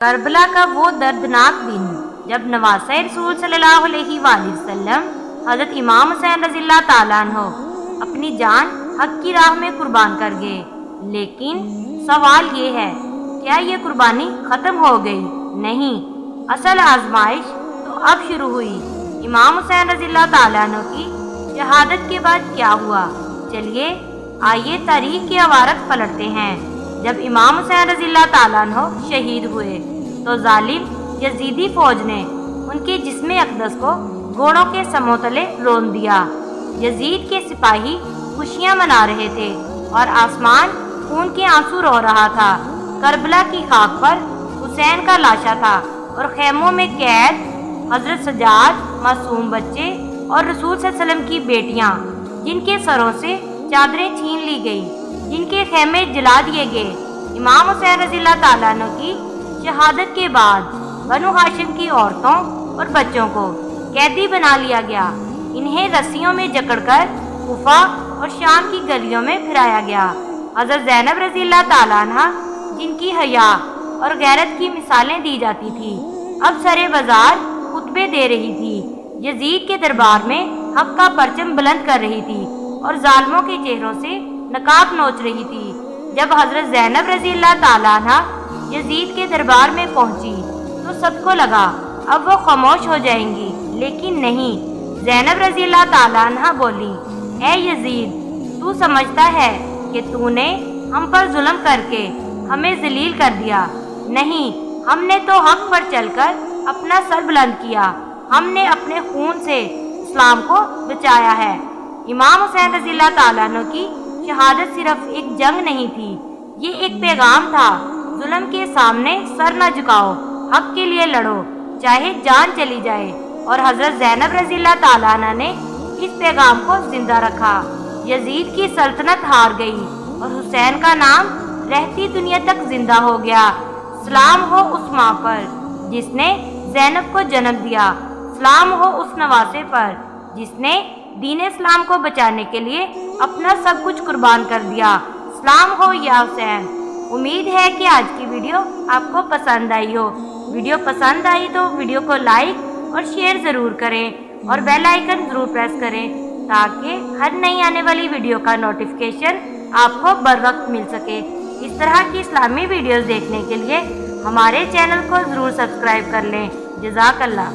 کربلا کا وہ دردناک دن جب نواسۂ رسول صلی اللہ علیہ وآلہ وسلم حضرت امام حسین رضی اللہ تعالیٰ عنہ اپنی جان حق کی راہ میں قربان کر گئے۔ لیکن سوال یہ ہے، کیا یہ قربانی ختم ہو گئی؟ نہیں، اصل آزمائش تو اب شروع ہوئی۔ امام حسین رضی اللہ تعالیٰ عنہ کی شہادت کے بعد کیا ہوا؟ چلیے آئیے تاریخ کے عوارض پلٹتے ہیں۔ جب امام حسین رضی اللہ تعالیٰ عنہ شہید ہوئے تو ظالم یزیدی فوج نے ان کے جسم اقدس کو گھوڑوں کے سموں تلے رون دیا۔ یزید کے سپاہی خوشیاں منا رہے تھے اور آسمان خون کے آنسو رو رہا تھا۔ کربلا کی خاک پر حسین کا لاشا تھا اور خیموں میں قید حضرت سجاد، معصوم بچے اور رسول صلی اللہ علیہ وسلم کی بیٹیاں، جن کے سروں سے چادریں چھین لی گئی، جن کے خیمے جلا دیے گئے۔ امام حسین رضی اللہ تعالیٰ عنہ کی شہادت کے بعد بنو ہاشم کی عورتوں اور بچوں کو قیدی بنا لیا گیا۔ انہیں رسیوں میں جکڑ کر کوفہ اور شام کی گلیوں میں پھرایا گیا۔ حضرت زینب رضی اللہ تعالیٰ عنہ، جن کی حیا اور غیرت کی مثالیں دی جاتی تھی، اب سرے بازار خطبے دے رہی تھی، یزید کے دربار میں حق کا پرچم بلند کر رہی تھی اور ظالموں کے چہروں سے نقاب نوچ رہی تھی۔ جب حضرت زینب رضی اللہ تعالیٰ عنہ یزید کے دربار میں پہنچی تو سب کو لگا اب وہ خاموش ہو جائیں گی، لیکن نہیں۔ زینب رضی اللہ تعالیٰ عنہ بولی، اے یزید، تو سمجھتا ہے کہ تو نے ہم پر ظلم کر کے ہمیں ذلیل کر دیا؟ نہیں، ہم نے تو حق پر چل کر اپنا سر بلند کیا، ہم نے اپنے خون سے اسلام کو بچایا ہے۔ امام حسین رضی اللہ تعالیٰ عنہ کی شہادت صرف ایک جنگ نہیں تھی، یہ ایک پیغام تھا، ظلم کے سامنے سر نہ جھکاؤ، حق کے لیے لڑو، چاہے جان چلی جائے۔ اور حضرت زینب رضی اللہ تعالیٰ عنہ نے اس پیغام کو زندہ رکھا۔ یزید کی سلطنت ہار گئی اور حسین کا نام رہتی دنیا تک زندہ ہو گیا۔ سلام ہو اس ماں پر جس نے زینب کو جنم دیا، سلام ہو اس نواسے پر جس نے دین اسلام کو بچانے کے لیے اپنا سب کچھ قربان کر دیا۔ سلام ہو یا حسین۔ امید ہے کہ آج کی ویڈیو آپ کو پسند آئی ہو۔ ویڈیو پسند آئی تو ویڈیو کو لائک اور شیئر ضرور کریں اور بیل آئیکن ضرور پریس کریں تاکہ ہر نئی آنے والی ویڈیو کا نوٹیفیکیشن آپ کو بر وقت مل سکے۔ اس طرح کی اسلامی ویڈیوز دیکھنے کے لیے ہمارے چینل کو ضرور سبسکرائب کر لیں۔ جزاک اللہ۔